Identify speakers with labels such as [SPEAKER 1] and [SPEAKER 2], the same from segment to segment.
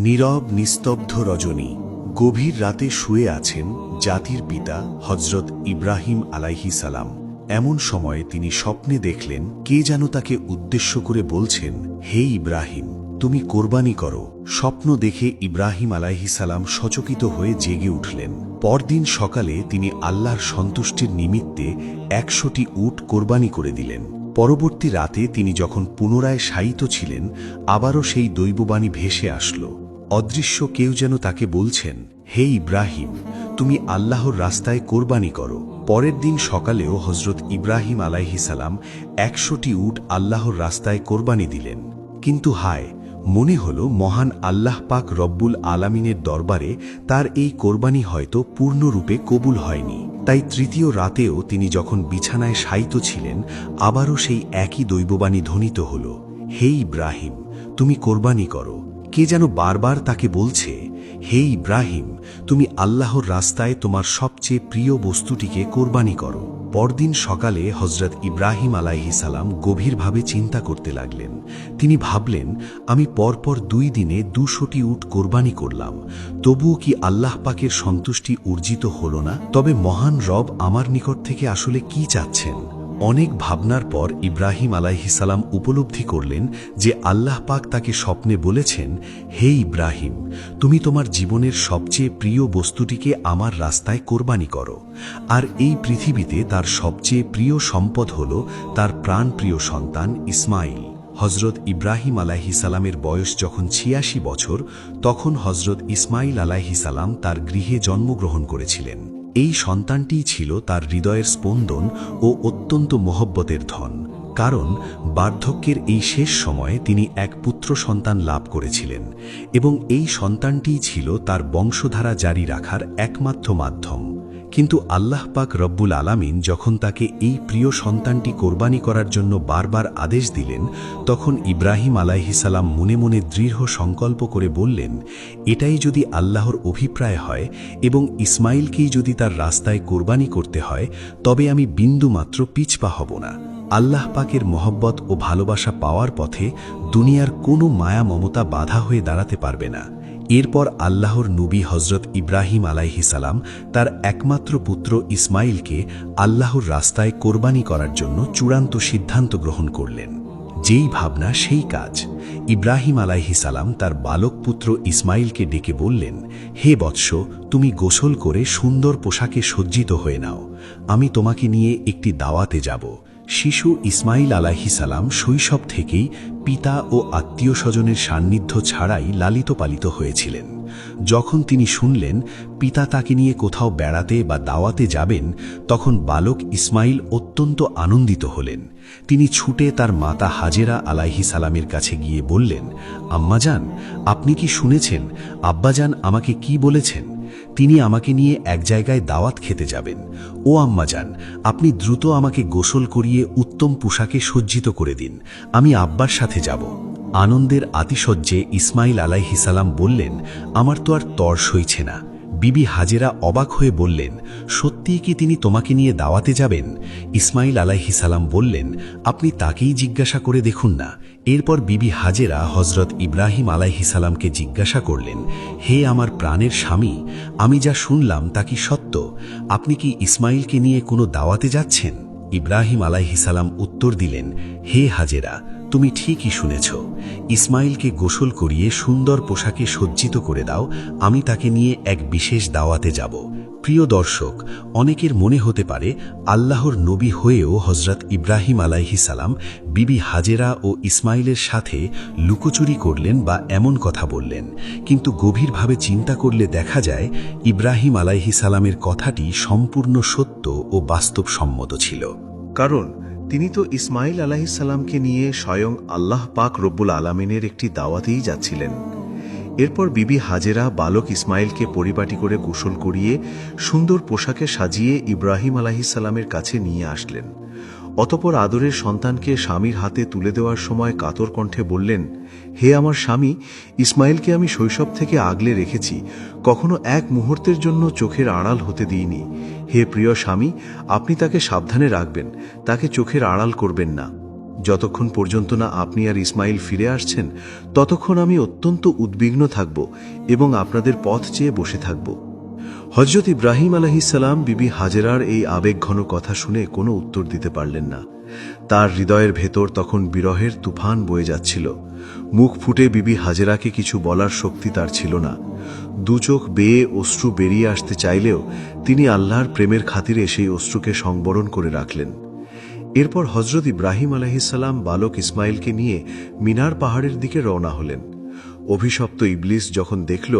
[SPEAKER 1] নীরব নিস্তব্ধ রজনী, গভীর রাতে শুয়ে আছেন জাতির পিতা হজরত ইব্রাহিম আলাইহিস সালাম। এমন সময়ে তিনি স্বপ্নে দেখলেন কে যেন তাকে উদ্দেশ্য করে বলছেন, হে ইব্রাহিম, তুমি কোরবানি করো। স্বপ্ন দেখে ইব্রাহিম আলাইহিস সালাম সচকিত হয়ে জেগে উঠলেন। পরদিন সকালে তিনি আল্লাহর সন্তুষ্টির নিমিত্তে ১০০টি উট কোরবানি করে দিলেন। পরবর্তী রাতে তিনি যখন পুনরায় শায়িত ছিলেন, আবারও সেই দৈববাণী ভেসে আসল। অদৃশ্য কেউ যেন তাকে বলছেন, হে ইব্রাহিম, তুমি আল্লাহর রাস্তায় কোরবানি করো। পরের দিন সকালেও হজরত ইব্রাহিম আলাইহিস সালাম ১০০টি উট আল্লাহর রাস্তায় কোরবানি দিলেন। কিন্তু হায়, মনে হল মহান আল্লাহ পাক রব্বুল আলামিনের দরবারে তার এই কোরবানি হয়তো পূর্ণরূপে কবুল হয়নি। তাই তৃতীয় রাতেও তিনি যখন বিছানায় শায়িত ছিলেন, আবারও সেই একই দৈববাণী ধ্বনিত হল, হে ইব্রাহিম, তুমি কোরবানি করো। কে যেন বারবার তাকে বলছে, হে ইব্রাহিম, তুমি আল্লাহর রাস্তায় তোমার সবচেয়ে প্রিয় বস্তুটিকে কোরবানি করো। পরদিন সকালে হজরত ইব্রাহিম আলাইহিস সালাম গভীরভাবে চিন্তা করতে লাগলেন। তিনি ভাবলেন, আমি পরপর ২ দিনে ২০০টি উট কোরবানি করলাম, তবুও কি আল্লাহ পাকের সন্তুষ্টি অর্জিত হল না? তবে মহান রব আমার নিকট থেকে আসলে কি চাচ্ছেন? অনেক ভাবনার পর ইব্রাহিম আলাইহিস সালাম উপলব্ধি করলেন যে আল্লাহ পাক তাকে স্বপ্নে বলেছেন, হে ইব্রাহিম, তুমি তোমার জীবনের সবচেয়ে প্রিয় বস্তুটিকে আমার রাস্তায় কোরবানি করো। আর এই পৃথিবীতে তার সবচেয়ে প্রিয় সম্পদ হল তার প্রাণপ্রিয় সন্তান ইসমাইল। হজরত ইব্রাহিম আলাইহিস সালামের বয়স যখন ৮৬ বছর, তখন হজরত ইসমাইল আলাইহিস সালাম তার গৃহে জন্মগ্রহণ করেছিলেন। এই সন্তানটিই ছিল তার হৃদয়ের স্পন্দন ও অত্যন্ত মোহব্বতের ধন। কারণ বার্ধক্যের এই শেষ সময়ে তিনি এক পুত্র সন্তান লাভ করেছিলেন এবং এই সন্তানটিই ছিল তার বংশধারা জারি রাখার একমাত্র মাধ্যম। কিন্তু আল্লাহ পাক রব্বুল আলামিন যখন তাকে এই প্রিয় সন্তানটি কোরবানি করার জন্য বারবার আদেশ দিলেন, তখন ইব্রাহিম আলাইহিস সালাম মনে মনে দৃঢ় সংকল্প করে বললেন, এটাই যদি আল্লাহর অভিপ্রায় হয় এবং ইসমাইলকেই যদি তার রাস্তায় কোরবানি করতে হয়, তবে আমি বিন্দুমাত্র পিছপা হব না। আল্লাহ পাকের মহব্বত ও ভালোবাসা পাওয়ার পথে দুনিয়ার কোনো মায়া মমতা বাধা হয়ে দাঁড়াতে পারবে না। এরপর আল্লাহর নবী হজরত ইব্রাহিম আলাইহিস সালাম তার একমাত্র পুত্র ইসমাইলকে আল্লাহর রাস্তায় কোরবানি করার জন্য চূড়ান্ত সিদ্ধান্ত গ্রহণ করলেন। যেই ভাবনা সেই কাজ। ইব্রাহিম আলাইহিস সালাম তার বালক পুত্র ইসমাইলকে ডেকে বললেন, হে বৎস, তুমি গোসল করে সুন্দর পোশাকে সজ্জিত হয়ে নাও, আমি তোমাকে নিয়ে একটি দাওয়াতে যাব। শিশু ইসমাইল আলাইহিস সালাম শৈশব থেকেই পিতা ও আত্মীয় স্বজনের সান্নিধ্য ছাড়াই লালিত পালিত হয়েছিলেন। যখন তিনি শুনলেন পিতা তাকে নিয়ে কোথাও বেড়াতে বা দাওয়াতে যাবেন, তখন বালক ইসমাইল অত্যন্ত আনন্দিত হলেন। তিনি ছুটে তার মাতা হাজেরা আলাইহিস সালামের কাছে গিয়ে বললেন, আম্মাজান, আপনি কি শুনেছেন আব্বাজান আমাকে কি বলেছেন? তিনি আমাকে নিয়ে এক জায়গায় দাওয়াত খেতে যাবেন। ও আম্মাজান, আপনি দ্রুত আমাকে গোসল করিয়ে উত্তম পোশাকে সজ্জিত করে দিন, আমি আব্বার সাথে যাব। আনন্দের আতিশয্যে ইসমাইল আলাইহিস সালাম বললেন, আমার তো আর তর সইছে না। বিবি হাজেরা অবাক হয়ে বললেন, সত্যিই কি তিনি তোমাকে নিয়ে দাওয়াতে যাবেন? ইসমাইল আলাইহিস সালাম বললেন, আপনি তাকেই জিজ্ঞাসা করে দেখুন না। এরপর বিবি হাজেরা হজরত ইব্রাহিম আলাইহিস সালামকে জিজ্ঞাসা করলেন, হে আমার প্রাণের স্বামী, আমি যা শুনলাম তা কি সত্য? আপনি কি ইসমাইলকে নিয়ে কোনো দাওয়াতে যাচ্ছেন? ইব্রাহিম আলাইহিস সালাম উত্তর দিলেন, হে হাজেরা, তুমি ঠিকই শুনেছ। ইসমাইলকে গোসল করিয়ে সুন্দর পোশাকে সজ্জিত করে দাও, আমি তাকে নিয়ে এক বিশেষ দাওয়াতে যাব। প্রিয় দর্শক, অনেকের মনে হতে পারে আল্লাহর নবী হয়েও হজরত ইব্রাহিম আলাইহিস সালাম বিবি হাজেরা ও ইসমাইলের সাথে লুকোচুরি করলেন বা এমন কথা বললেন। কিন্তু গভীরভাবে চিন্তা করলে দেখা যায় ইব্রাহিম আলাইহিস সালামের কথাটি সম্পূর্ণ সত্য ও বাস্তবসম্মত ছিল। কারণ তিনি তো ইসমাইল আলাইহিস সালামকে নিয়ে স্বয়ং আল্লাহ পাক রব্বুল আলামিনের একটি দাওয়াতেই যাচ্ছিলেন। এরপর বিবি হাজেরা বালক ইসমাইলকে পরিপাটি করে গোসল করিয়ে সুন্দর পোশাকে সাজিয়ে ইব্রাহিম আলাইহিস সালামের কাছে নিয়ে আসলেন। অতঃপর আদরের সন্তানকে স্বামীর হাতে তুলে দেওয়ার সময় কাতর কণ্ঠে বললেন, হে আমার স্বামী, ইসমাইলকে আমি শৈশব থেকে আগলে রেখেছি, কখনো এক মুহূর্তের জন্য চোখের আড়াল হতে দিইনি। হে প্রিয় স্বামী, আপনি তাকে সাবধানে রাখবেন, তাকে চোখের আড়াল করবেন না। যতক্ষণ পর্যন্ত না আপনি আর ইসমাইল ফিরে আসছেন ততক্ষণ আমি অত্যন্ত উদ্বিগ্ন থাকব এবং আপনাদের পথ চেয়ে বসে থাকব। হযরত ইব্রাহিম আলাইহিসসালাম বিবি হাজেরার এই আবেগঘন কথা শুনে কোনো উত্তর দিতে পারলেন না। তার হৃদয়ের ভেতর তখন বিরহের তুফান বয়ে যাচ্ছিল। মুখ ফুটে বিবি হাজেরাকে কিছু বলার শক্তি তার ছিল না। দু চোখ বেয়ে অশ্রু বেরিয়ে আসতে চাইলেও তিনি আল্লাহর প্রেমের খাতিরে সেই অশ্রুকে সংবরণ করে রাখলেন। এরপর হযরত ইব্রাহিম আলাইহিসসালাম বালক ইসমাইলকে নিয়ে মিনার পাহাড়ের দিকে রওনা হলেন। অভিশপ্ত ইবলিস যখন দেখল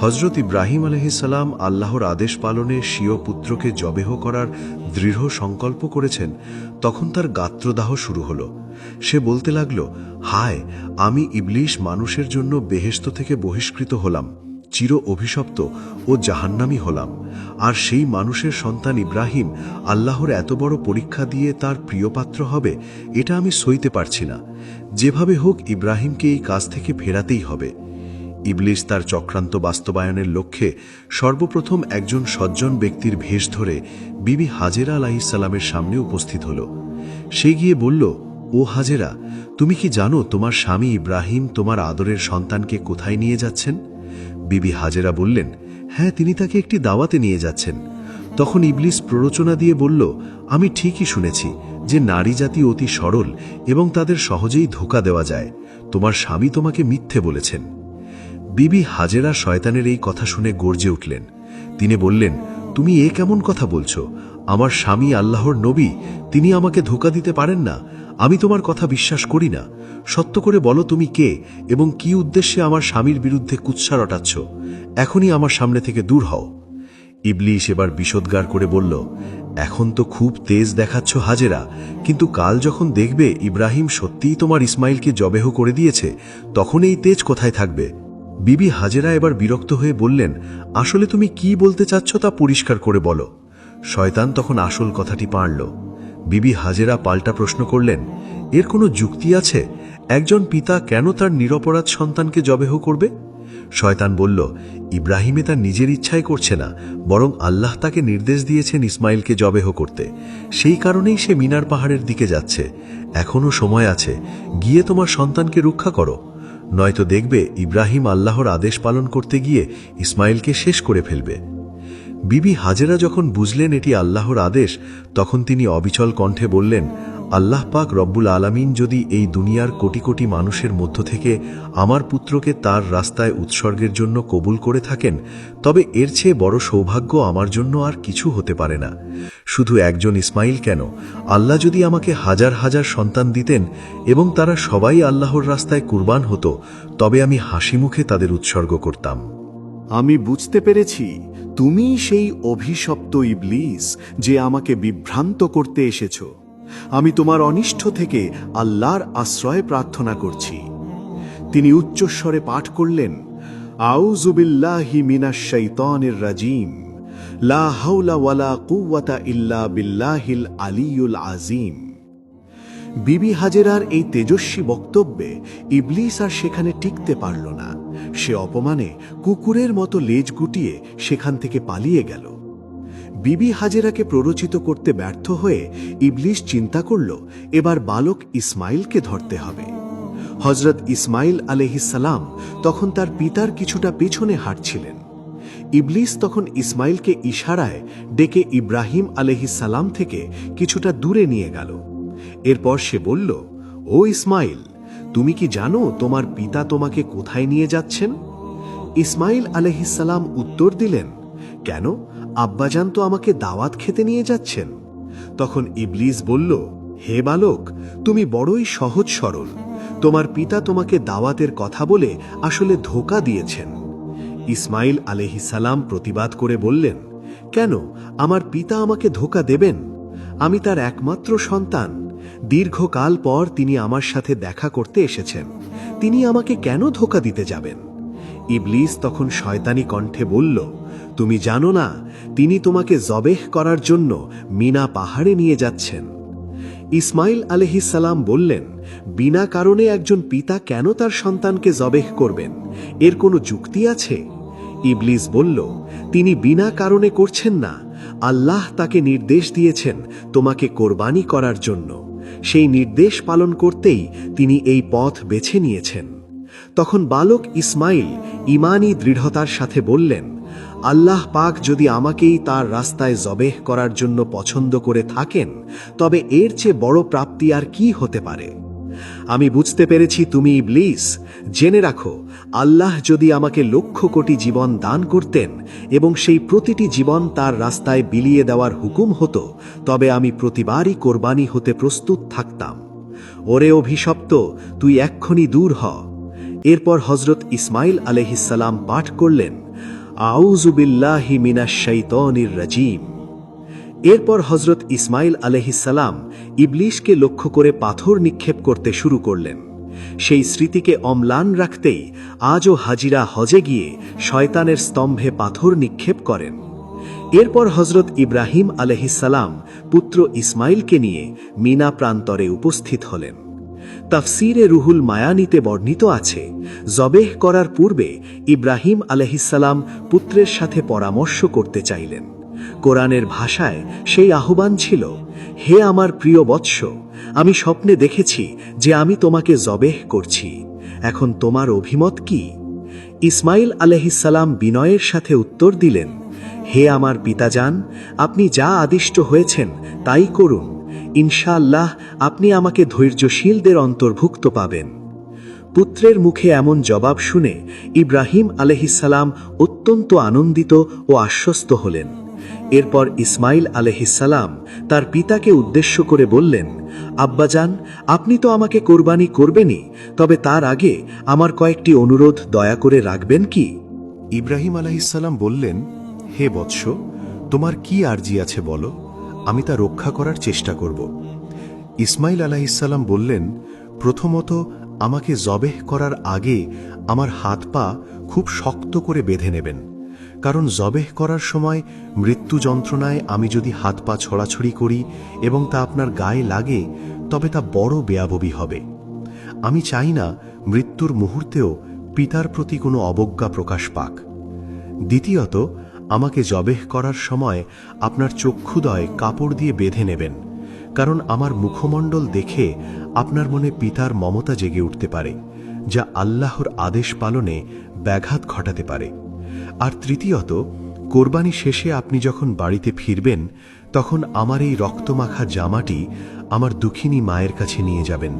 [SPEAKER 1] হযরত ইব্রাহিম আলাইহিসসালাম আল্লাহর আদেশ পালনে স্বীয় পুত্রকে জবেহ করার দৃঢ় সংকল্প করেছেন, তখন তার গাত্রদাহ শুরু হল। সে বলতে লাগল, হায়, আমি ইবলিস মানুষের জন্য বেহেশত থেকে বহিষ্কৃত হলাম, চির অভিশপ্ত ও জাহান্নামী হলাম। আর সেই মানুষের সন্তান ইব্রাহিম আল্লাহর এত বড় পরীক্ষা দিয়ে তার প্রিয়পাত্র হবে, এটা আমি সইতে পারছি না। যেভাবে হোক ইব্রাহিমকে এই কাজ থেকে ফেরাতেই হবে। ইবলিস তার চক্রান্ত বাস্তবায়নের লক্ষ্যে সর্বপ্রথম একজন সজ্জন ব্যক্তির ভেষ ধরে বিবি হাজেরা আলাইহিসসালামের সামনে উপস্থিত হল। সে গিয়ে বলল, ও হাজেরা, তুমি কি জানো তোমার স্বামী ইব্রাহিম তোমার আদরের সন্তানকে কোথায় নিয়ে যাচ্ছেন? বিবি হাজেরা বললেন, হ্যাঁ, তিনি তাকে একটি দাওয়াতে নিয়ে যাচ্ছেন। তখন ইবলিস প্ররোচনা দিয়ে বলল, আমি ঠিকই শুনেছি যে নারী জাতি অতি সরল এবং তাদের সহজেই ধোঁকা দেওয়া যায়। তোমার স্বামী তোমাকে মিথ্যে বলেছেন। বিবি হাজেরা শয়তানের এই কথা শুনে গর্জে উঠলেন। তিনি বললেন, তুমি এ কেমন কথা বলছো? আমার স্বামী আল্লাহর নবী, তিনি আমাকে ধোঁকা দিতে পারেন না। আমি তোমার কথা বিশ্বাস করি না। সত্য করে বলো তুমি কে এবং কি উদ্দেশ্যে আমার স্বামীর বিরুদ্ধে কুৎসা রটাচ্ছ? এখনই আমার সামনে থেকে দূর হও। ইবলিস এবার বিষোদ্গার করে বলল, এখন তো খুব তেজ দেখাচ্ছ হাজেরা, কিন্তু কাল যখন দেখবে ইব্রাহিম সত্যিই তোমার ইসমাইলকে জবেহ করে দিয়েছে, তখন এই তেজ কোথায় থাকবে? বিবি হাজেরা এবার বিরক্ত হয়ে বললেন, আসলে তুমি কি বলতে চাচ্ছ তা পরিষ্কার করে বলো। শয়তান তখন আসল কথাটি পারল। বিবি হাজেরা পাল্টা প্রশ্ন করলেন, এর কোনো যুক্তি আছে? একজন পিতা কেন তার নিরপরাধ সন্তানকে জবেহ করবে? শয়তান বলল, ইব্রাহিমে তার নিজের ইচ্ছাই করছে না, বরং আল্লাহ তাকে নির্দেশ দিয়েছেন ইসমাইলকে জবেহ করতে। সেই কারণেই সে মিনার পাহাড়ের দিকে যাচ্ছে। এখনও সময় আছে, গিয়ে তোমার সন্তানকে রক্ষা করো, নয়তো দেখবে ইব্রাহিম আল্লাহর আদেশ পালন করতে গিয়ে ইসমাইলকে শেষ করে ফেলবে। বিবি হাজেরা যখন বুঝলেন এটি আল্লাহর আদেশ, তখন তিনি অবিচল কণ্ঠে বললেন, আল্লাহ পাক রব্বুল আলামিন যদি এই দুনিয়ার কোটি কোটি মানুষের মধ্য থেকে আমার পুত্রকে তার রাস্তায় উৎসর্গের জন্য কবুল করে থাকেন, তবে এর চেয়ে বড় সৌভাগ্য আমার জন্য আর কিছু হতে পারে না। শুধু একজন ইসমাইল কেন, আল্লাহ যদি আমাকে হাজার হাজার সন্তান দিতেন এবং তারা সবাই আল্লাহর রাস্তায় কুরবান হতো, তবে আমি হাসি মুখে তাদের উৎসর্গ করতাম।
[SPEAKER 2] আমি বুঝতে পেরেছি, তুমি সেই অভিশপ্ত ইবলিস যে আমাকে বিভ্রান্ত করতে এসেছো। আমি তোমার অনিষ্ট থেকে আল্লাহর আশ্রয় প্রার্থনা করছি। তিনি উচ্চস্বরে পাঠ করলেন, আউযু বিল্লাহি মিনাশ শাইতানির রাজিম, লা হাওলা ওয়ালা কুওয়াতা ইল্লা বিল্লাহিল আলিয়ুল আযীম। বিবি হাজেরার এই তেজস্বী বক্তব্যে ইবলিস আর সেখানে টিকতে পারল না। সে অপমানে কুকুরের মতো লেজ গুটিয়ে সেখান থেকে পালিয়ে গেল। বিবি হাজেরাকে প্ররোচিত করতে ব্যর্থ হয়ে ইবলিস চিন্তা করল, এবার বালক ইসমাইলকে ধরতে হবে। হযরত ইসমাইল আলাইহিসসালাম তখন তার পিতার কিছুটা পেছনে হাঁটছিলেন। ইবলিস তখন ইসমাইলকে ইশারায় ডেকে ইব্রাহিম আলাইহিসসালাম থেকে কিছুটা দূরে নিয়ে গেল। এরপর সে বলল, ও ইসমাইল, তুমি কি জানো তোমার পিতা তোমাকে কোথায় নিয়ে যাচ্ছেন? ইসমাইল আলাইহিসসালাম উত্তর দিলেন, কেন, আব্বাজান তো আমাকে দাওয়াত খেতে নিয়ে যাচ্ছেন। তখন ইবলিস বলল, হে বালক, তুমি বড়ই সহজ সরল। তোমার পিতা তোমাকে দাওয়াতের কথা বলে আসলে ধোঁকা দিয়েছেন। ইসমাইল আলাইহিসসালাম প্রতিবাদ করে বললেন, কেন, আমার পিতা আমাকে ধোঁকা দেবেন? আমি তার একমাত্র সন্তান। দীর্ঘকাল পর তিনি আমার সাথে দেখা করতে এসেছেন, তিনি আমাকে কেন ধোঁকা দিতে যাবেন? ইবলিস তখন শয়তানি কণ্ঠে বলল, তুমি জানো না, তিনি তোমাকে জবেহ করার জন্য মিনা পাহাড়ে নিয়ে যাচ্ছেন। ইসমাইল আলাইহিসসালাম বললেন, বিনা কারণে একজন পিতা কেন তার সন্তানকে জবেহ করবেন? এর কোনো যুক্তি আছে? ইবলিস বলল, তিনি বিনা কারণে করছেন না। আল্লাহ তাকে নির্দেশ দিয়েছেন তোমাকে কোরবানি করার জন্য। সেই নির্দেশ পালন করতেই তিনি এই পথ বেছে নিয়েছেন। তখন বালক ইসমাইল ঈমানী দৃঢ়তার সাথে বললেন, আল্লাহ পাক যদি আমাকেই তার রাস্তায় জবেহ করার জন্য পছন্দ করে থাকেন, তবে এর চেয়ে বড় প্রাপ্তি আর কি হতে পারে? আমি বুঝতে পেরেছি তুমি ইবলিস। জেনে রাখো, আল্লাহ যদি আমাকে লক্ষ কোটি জীবন দান করতেন এবং সেই প্রতিটি জীবন তার রাস্তায় বিলিয়ে দেওয়ার হুকুম হতো, তবে আমি প্রতিবারই কোরবানি হতে প্রস্তুত থাকতাম। ওরে অভিশপ্ত, তুই এক্ষুনি দূর হ। এরপর হজরত ইসমাইল আলাইহিসসালাম পাঠ করলেন, আউযু বিল্লাহি মিনাশ শাইতানির রাজিম। এরপর হজরত ইসমাইল আলাইহিসসালাম ইবলিশকে লক্ষ্য করে পাথর নিক্ষেপ করতে শুরু করলেন। সেই স্মৃতিকে অম্লান রাখতেই আজও হাজিরা হজে গিয়ে শয়তানের স্তম্ভে পাথর নিক্ষেপ করেন। এরপর হজরত ইব্রাহিম আলাইহিসসালাম পুত্র ইসমাইলকে নিয়ে মিনা প্রান্তরে উপস্থিত হলেন। তাফসিরে রুহুল মায়ানিতে বর্ণিত আছে, জবেহ করার পূর্বে ইব্রাহিম আলাইহিসসালাম পুত্রের সাথে পরামর্শ করতে চাইলেন। কোরআনের ভাষায় সেই আহ্বান ছিল, হে আমার প্রিয় বৎস, আমি স্বপ্নে দেখেছি যে আমি তোমাকে জবেহ করছি। এখন তোমার অভিমত কি? ইসমাইল আলাইহিসসালাম বিনয়ের সাথে উত্তর দিলেন, হে আমার পিতাজান, আপনি যা আদিষ্ট হয়েছেন তাই করুন। ইনশাআল্লাহ আপনি আমাকে ধৈর্যশীলদের অন্তর্ভুক্ত পাবেন। পুত্রের মুখে এমন জবাব শুনে ইব্রাহিম আলাইহিসসালাম অত্যন্ত আনন্দিত ও আশ্বস্ত হলেন। এরপর ইসমাইল আলাইহিসসালাম তার পিতাকে উদ্দেশ্য করে বললেন, আব্বাজান, আপনি তো আমাকে কোরবানি করবেনই, তবে তার আগে আমার কয়েকটি অনুরোধ দয়া করে রাখবেন কি?
[SPEAKER 1] ইব্রাহিম আলাইহিসসালাম বললেন, হে বৎস, তোমার কি আরজি আছে বলো, আমি তা রক্ষা করার চেষ্টা করব। ইসমাইল আলাইহিসসালাম বললেন, প্রথমত আমাকে জবেহ করার আগে আমার হাত পা খুব শক্ত করে বেঁধে নেবেন, কারণ জবেহ করার সময় মৃত্যু যন্ত্রণায় আমি যদি হাত পা ছড়াছড়ি করি এবং তা আপনার গায়ে লাগে, তবে তা বড় বেয়াববি হবে। আমি চাই না মৃত্যুর মুহূর্তেও পিতার প্রতি কোনো অবজ্ঞা প্রকাশ পাক। দ্বিতীয়ত, আমাকে জবেহ করার সময় আপনার চক্ষুদয় কাপড় দিয়ে বেঁধে নেবেন, কারণ আমার মুখমণ্ডল দেখে আপনার মনে পিতার মমতা জেগে উঠতে পারে, যা আল্লাহর আদেশ পালনে ব্যাঘাত ঘটাতে পারে। আর তৃতীয়ত, কোরবানি শেষে আপনি যখন বাড়িতে ফিরবেন, তখন আমার এই রক্তমাখা জামাটি আমার দুঃখিনী মায়ের কাছে নিয়ে যাবেন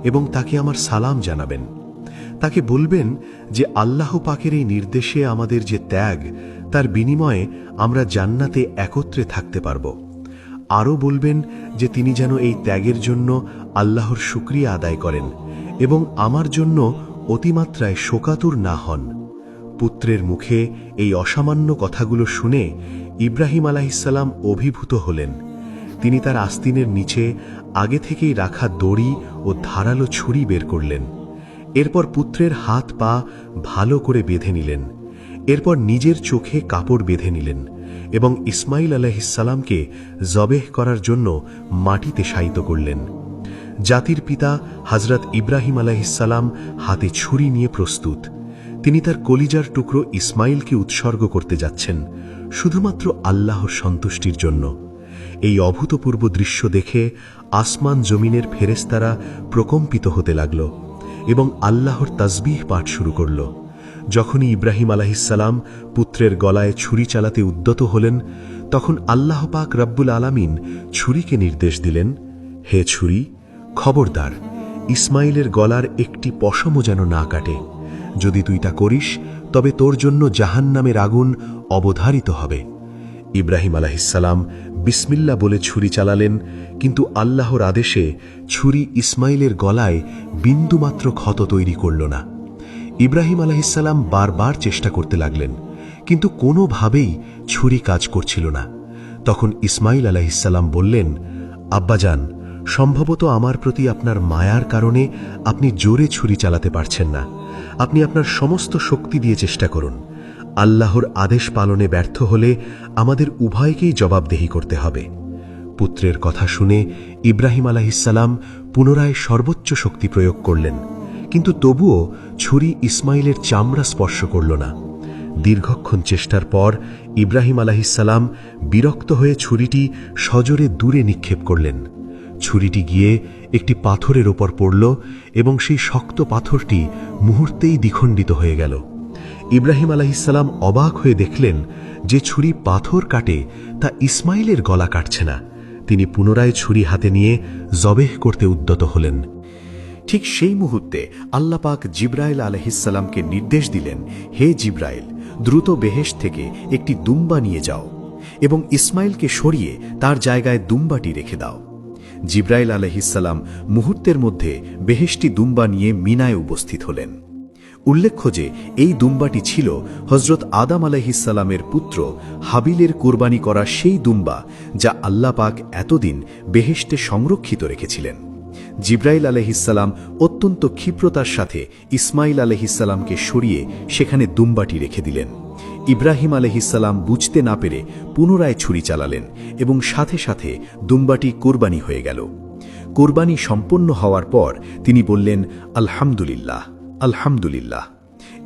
[SPEAKER 1] এবং তাকে আমার সালাম জানাবেন। তাকে বলবেন যে আল্লাহ পাকের এই নির্দেশে আমাদের যে ত্যাগ, তার বিনিময়ে আমরা জান্নাতে একত্রে থাকতে পারব। আরও বলবেন যে তিনি যেন এই ত্যাগের জন্য আল্লাহর শুকরিয়া আদায় করেন এবং আমার জন্য অতিমাত্রায় শোকাতুর না হন। পুত্রের মুখে এই অসামান্য কথাগুলো শুনে ইব্রাহিম আলাইহিসসালাম অভিভূত হলেন। তিনি তার আস্তিনের নিচে আগে থেকেই রাখা দড়ি ও ধারালো ছুরি বের করলেন। এরপর পুত্রের হাত পা ভালো করে বেঁধে নিলেন। এরপর নিজের চোখে কাপড় বেঁধে নিলেন এবং ইসমাইল আলাইহিসসালামকে জবেহ করার জন্য মাটিতে শায়িত করলেন। জাতির পিতা হযরত ইব্রাহিম আলাইহিসসালাম হাতে ছুরি নিয়ে প্রস্তুত। তিনি তার কলিজার টুকরো ইসমাইলকে উৎসর্গ করতে যাচ্ছেন, শুধুমাত্র আল্লাহর সন্তুষ্টির জন্য। এই অভূতপূর্ব দৃশ্য দেখে আসমান জমিনের ফেরেশতারা প্রকম্পিত হতে লাগল এবং আল্লাহর তাসবিহ পাঠ শুরু করল। যখনই ইব্রাহিম আলাইহিসসালাম পুত্রের গলায় ছুরি চালাতে উদ্যত হলেন, তখন আল্লাহ পাক রব্বুল আলামিন ছুরিকে নির্দেশ দিলেন, হে ছুরি, খবরদার, ইসমাইলের গলার একটি পশমও যেন না কাটে। যদি তুই তা করিস, তবে তোর জন্য জাহান্নামের আগুন অবধারিত হবে। ইব্রাহিম আলাইহিসসালাম বিসমিল্লাহ বলে ছুরি চালালেন, কিন্তু আল্লাহর আদেশে ছুরি ইসমাইলের গলায় বিন্দুমাত্র ক্ষত তৈরি করল না। ইব্রাহিম আলাইহিসসালাম বারবার চেষ্টা করতে লাগলেন, কিন্তু কোনোভাবেই ছুরি কাজ করছিল না। তখন ইসমাইল আলাইহিসসালাম বললেন, আব্বাজান, সম্ভবত আমার প্রতি আপনার মায়ার কারণে আপনি জোরে ছুরি চালাতে পারছেন না। আপনি আপনার সমস্ত শক্তি দিয়ে চেষ্টা করুন। আল্লাহর আদেশ পালনে ব্যর্থ হলে আমাদের উভয়কেই জবাবদেহি করতে হবে। পুত্রের কথা শুনে ইব্রাহিম আলাইহিসসালাম পুনরায় সর্বোচ্চ শক্তি প্রয়োগ করলেন, কিন্তু তবুও ছুরি ইসমাইলের চামড়া স্পর্শ করল না। দীর্ঘক্ষণ চেষ্টার পর ইব্রাহিম আলাইহিসসালাম বিরক্ত হয়ে ছুরিটি সজোরে দূরে নিক্ষেপ করলেন। ছুরিটি গিয়ে একটি পাথরের ওপর পড়ল এবং সেই শক্ত পাথরটি মুহূর্তেই দ্বিখণ্ডিত হয়ে গেল। ইব্রাহিম আলাইহিসসালাম অবাক হয়ে দেখলেন যে ছুরি পাথর কাটে তা ইসমাইলের গলা কাটছে না। তিনি পুনরায় ছুরি হাতে নিয়ে জবেহ করতে উদ্যত হলেন।
[SPEAKER 2] ঠিক সেই মুহূর্তে আল্লাহ পাক জিব্রাইল আলাইহিসসালামকে নির্দেশ দিলেন, হে জিব্রাইল, দ্রুত বেহেশত থেকে একটি দুম্বা নিয়ে যাও এবং ইসমাইলকে সরিয়ে তার জায়গায় দুম্বাটি রেখে দাও। জিব্রাইল আলাইহিসসালাম মুহূর্তের মধ্যে বেহেশতি দুম্বা নিয়ে মিনায় উপস্থিত হলেন। উল্লেখ্য যে এই দুম্বাটি ছিল হযরত আদম আলাইহিসসালামের পুত্র হাবিলের কুরবানি করা সেই দুম্বা যা আল্লাহ পাক এতদিন বেহেশতে সংরক্ষিত রেখেছিলেন। জিব্রাইল আলাইহিসসালাম অত্যন্ত ক্ষিপ্রতার সাথে ইসমাইল আলাইহিসসালামকে সরিয়ে সেখানে দুম্বাটি রেখে দিলেন। ইব্রাহিম আলাইহিসসালাম বুঝতে না পেরে পুনরায় ছুরি চালালেন এবং সাথে সাথে দুম্বাটি কুরবানি হয়ে গেল। কুরবানি সম্পন্ন হওয়ার পর তিনি বললেন, আলহামদুলিল্লাহ, আলহামদুলিল্লাহ।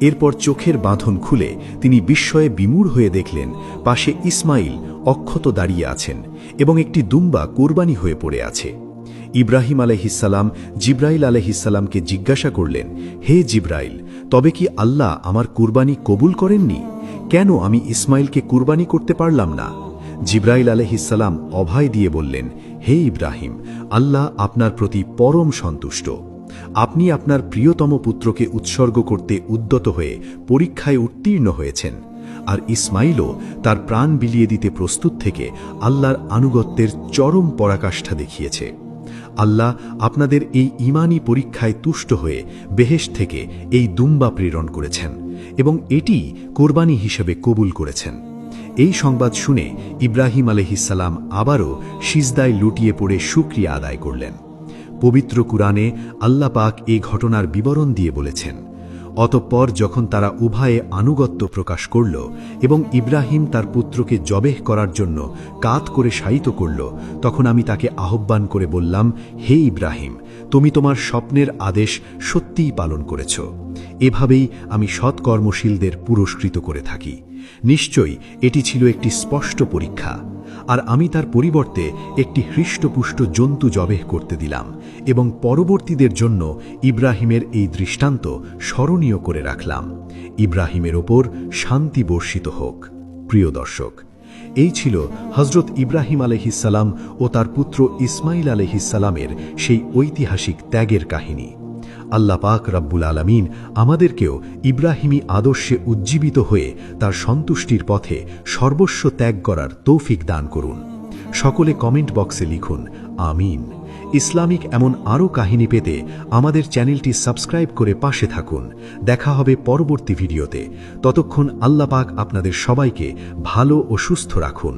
[SPEAKER 2] এরপর চোখের বাঁধন খুলে তিনি বিস্ময়ে বিমূঢ় হয়ে দেখলেন পাশে ইসমাইল অক্ষত দাঁড়িয়ে আছেন এবং একটি দুম্বা কুরবানি হয়ে পড়ে আছে। ইব্রাহিম আলাইহিসসালাম জিব্রাইল আলাইহিসসালামকে জিজ্ঞাসা করলেন, হে জিব্রাইল, তবে কি আল্লাহ আমার কুরবানি কবুল করেননি? কেন আমি ইসমাইলকে কুরবানি করতে পারলাম না? জিব্রাইল আলাইহিসসালাম অভয় দিয়ে বললেন, হে ইব্রাহিম, আল্লাহ আপনার প্রতি পরম সন্তুষ্ট। আপনি আপনার প্রিয়তম পুত্রকে উৎসর্গ করতে উদ্যত হয়ে পরীক্ষায় উত্তীর্ণ হয়েছেন, আর ইসমাইলও তার প্রাণ বিলিয়ে দিতে প্রস্তুত থেকে আল্লাহর আনুগত্যের চরম পরাকাষ্ঠা দেখিয়েছে। আল্লাহ আপনাদের এই ঈমানী পরীক্ষায় তুষ্ট হয়ে বেহেশত থেকে এই দুম্বা প্রেরণ করেছেন এবং এটি কোরবানি হিসেবে কবুল করেছেন। এই সংবাদ শুনে ইব্রাহিম আলাইহিসসালাম আবারও সিজদায় লুটিয়ে পড়ে শুকরিয়া আদায় করলেন। পবিত্র কুরআনে আল্লাহ পাক এই ঘটনার বিবরণ দিয়ে বলেছেন, অতঃপর যখন তারা উভয়ে আনুগত্য প্রকাশ করল এবং ইব্রাহিম তার পুত্রকে জবেহ করার জন্য কাত করে শায়িত করল, তখন আমি তাকে আহ্বান করে বললাম, হে ইব্রাহিম, তুমি তোমার স্বপ্নের আদেশ সত্যিই পালন করেছ। এভাবেই আমি সৎকর্মশীলদের পুরস্কৃত করে থাকি। নিশ্চয়ই এটি ছিল একটি স্পষ্ট পরীক্ষা, আর আমি তার পরিবর্তে একটি হৃষ্টপুষ্ট জন্তু জবেহ করতে দিলাম এবং পরবর্তীদের জন্য ইব্রাহিমের এই দৃষ্টান্ত স্মরণীয় করে রাখলাম। ইব্রাহিমের ওপর শান্তি বর্ষিত হোক। প্রিয় দর্শক, এই ছিল হযরত ইব্রাহিম আলাইহিসসালাম ও তার পুত্র ইসমাইল আলাইহিসসালামের সেই ঐতিহাসিক ত্যাগের কাহিনী। আল্লাহ পাক রব্বুল আলামিন আমাদেরকেও ইব্রাহিমী আদর্শে উজ্জীবিত হয়ে তার সন্তুষ্টির পথে সর্বস্ব ত্যাগ করার তৌফিক দান করুন। সকলে কমেন্ট বক্সে লিখুন আমিন। ইসলামিক এমন আরও কাহিনী পেতে আমাদের চ্যানেলটি সাবস্ক্রাইব করে পাশে থাকুন। দেখা হবে পরবর্তী ভিডিওতে। ততক্ষণ আল্লাহ পাক আপনাদের সবাইকে ভালো ও সুস্থ রাখুন।